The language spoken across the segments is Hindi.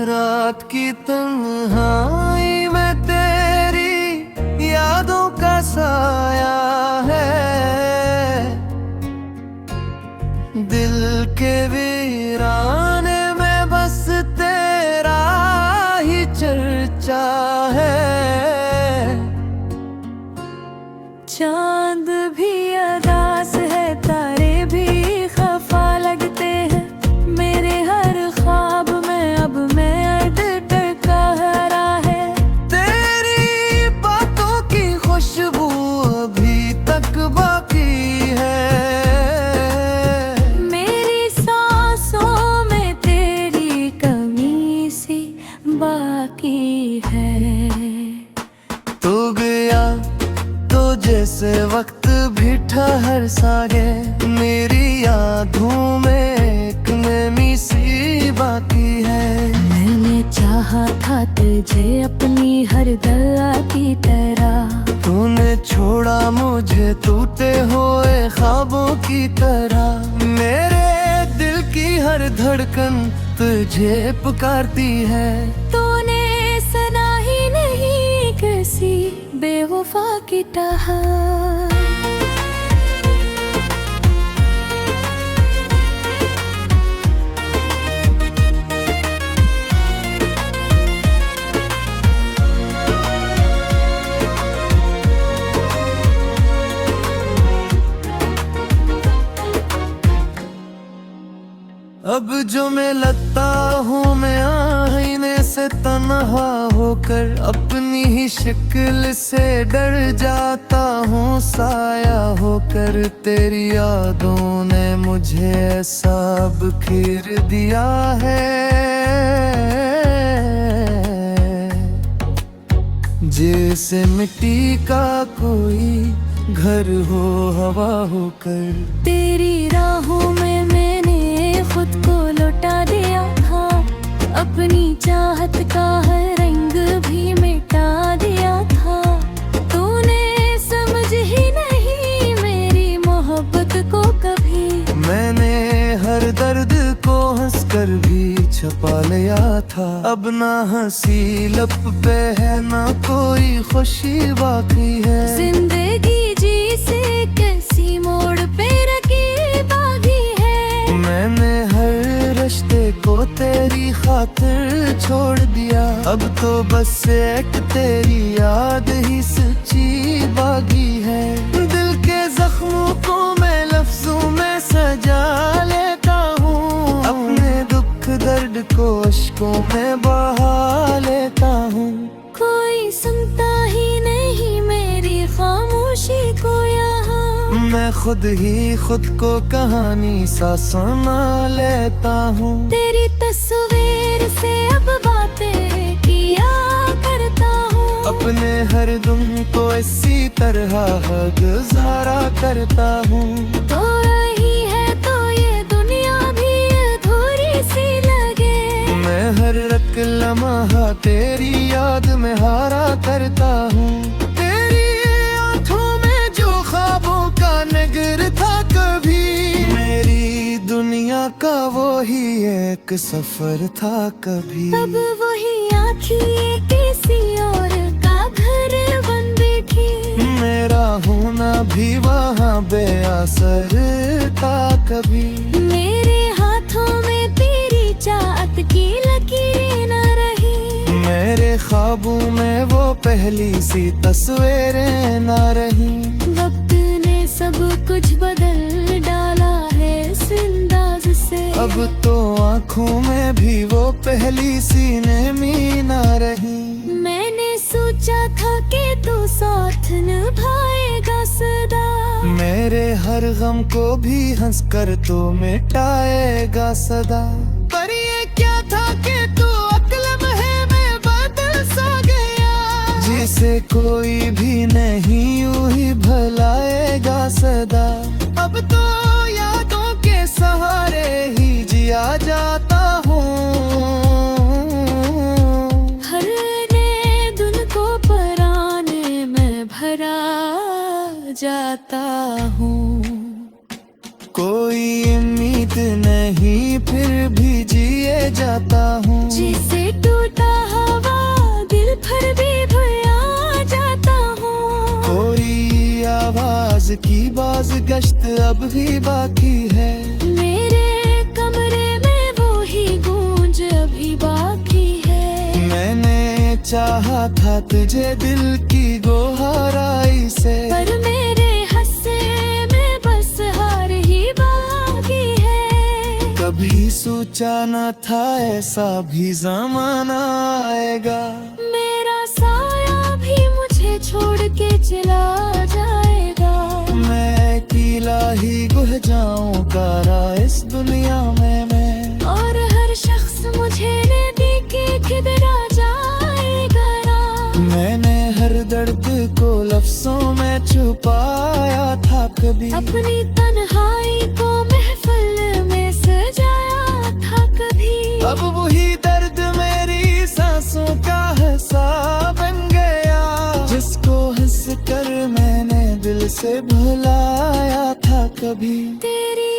रात की तन्हाई में तेरी यादों का साया है, दिल के वीराने में बस तेरा ही चर्चा है। चांद भी अदास है, तारे भी खफा लगते हैं, मेरे हर ख्वाब में अब मैं टका हरा है। तेरी बातों की खुशबू अभी तक बाकी है, मेरी सांसों में तेरी कमी सी बाकी है। तू गया तो जैसे वक्त भी ठहर सा गए, मेरी यादों में एक नमी सी बाकी है। मैंने चाहा था तुझे अपनी हर दवा की तरह, तूने छोड़ा मुझे टूटे हुए ख्वाबों की तरह। मेरे दिल की हर धड़कन तुझे पुकारती है। तूने सुना ही नहीं कैसी बेवफा की टहा। अब जो मैं लगता हूँ मैं आईने से तन्हा होकर, अपनी ही शक्ल से डर जाता हूँ साया होकर। तेरी यादों ने मुझे ऐसा बिखेर दिया है, जैसे मिट्टी का कोई घर हो हवा होकर। तेरी राहों में मैंने खुद को लौटा दिया था, अपनी चाहत का हर रंग भी मिटा दिया था। तूने समझ ही नहीं मेरी मोहब्बत को कभी। मैंने हर दर्द को हंसकर भी छुपा लिया था, अब ना हंसी लब पे है ना कोई खुशी बाकी है। जिंदगी जी से कैसी मोड़ पे रखी बागी है, मैंने हर रिश्ते को तेरी खातिर छोड़ दिया, अब तो बस एक तेरी याद ही सच्ची बागी है। दिल के जख्मों को मैं लफ्जों में सजा लेता हूँ, अपने दुख दर्द को अश्कों में बहा लेता हूँ। कोई सुनता ही नहीं मेरी खामोशी को यहाँ, मैं खुद ही खुद को कहानी सा सुना लेता हूँ। तेरी तस्वीर से अब बातें किया करता हूँ, अपने हर दुम को इसी तरह गुजारा करता हूँ। तो रही है तो ये दुनिया भी अधूरी सी लगे, मैं हर रक लम्हा तेरी याद में हारा करता हूँ। तेरी आँखों में जो ख्वाबों का नगर था कभी, मेरी दुनिया का वो ही एक सफर था कभी। अब वही आँखें किसी और का घर बन बैठी, मेरा होना भी वहाँ बेअसर था कभी। मेरे हाथों में तेरी चाहत की लकीरें न रही, मेरे ख्वाबों में वो पहली सी तस्वीरें न रही। वक्त ने सब कुछ बदल डाला है इस अंदाज से, अब तो आँखों में भी वो पहली सी नमी न रही। मैंने सोचा था कि तू साथ निभाएगा सदा, मेरे हर गम को भी हंसकर तो मिटाएगा सदा। पर ये क्या था कि तू अक्लम है मैं बदल सा गया, जिसे कोई भी नहीं यूं ही भलाएगा सदा। अब तो यादों के सहारे ही उम्मीद नहीं फिर भी जिए जाता हूँ। जिसे टूटा हवा दिल भर भी भुला जाता हूँ। कोई आवाज की बाज गश्त अब भी बाकी है। मेरे कमरे में वो ही गूंज अभी बाकी है। मैंने चाहा था तुझे दिल की गोहराई से, पर मेरे हंसे में बस हार ही बाकी है। कभी सोचा न था ऐसा भी जमाना आएगा। मेरा साया भी मुझे छोड़ के चला जाएगा। मैं अकेला ही गुह जाऊं कारा इस दुनिया में मैं, और हर शख्स मुझे लेने के किधरा जाएगा ना। मैंने हर दर्द को लफ्जों में छुपाया था कभी, अपनी तन्हाई को महफिल में सजाया था कभी। अब वही दर्द मेरी सांसों का हिस्सा बन गया, जिसको हंस कर मैंने दिल से भुलाया था कभी। तेरी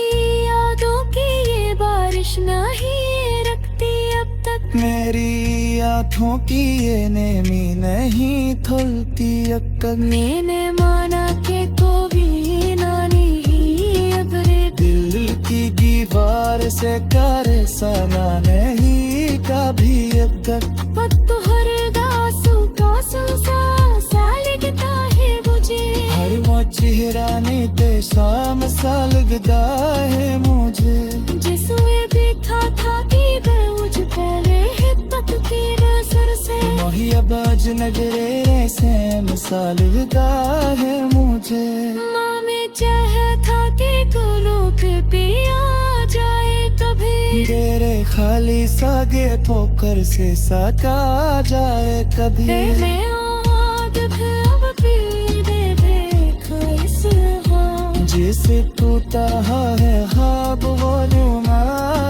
यादों की ये बारिश नहीं रखती अब तक। मेरी आँखों की ये नेमी नहीं धुलती अब तक। मैंने माना के को भी ना नहीं अब रे। दिल की दीवार से करे सना नहीं कभी अब तक। पत्तू हर दासू का संसार सालिगता है मुझे। हर वो चेहरा नहीं ते शाम सा लगता है मुझे। जिसमें देखा था कि मुझ पहले हिद्दत की नजर से। वही अब आज नजरे रे से मिसाल लगता है मुझे। माँ में चाह था कि कोलों के पिया जाए कभी। तेरे खाली सागे ठोकर से साका जाए कभी। मैं आग भी अब पी दे देखा इस हाँ। जिसे टूटा है ख्वाब वो रूमा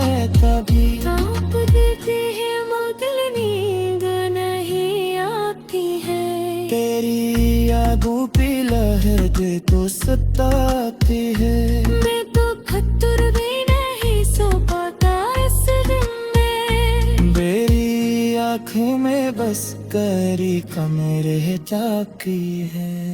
है तभी। आप देते हैं मगर नींद नहीं आती है। तेरी यादों पे लहर दे तो सताती है। मैं तो खतर भी नहीं सो पाता इस दिन में। मेरी आँखों में बस करी कमरे जाती है।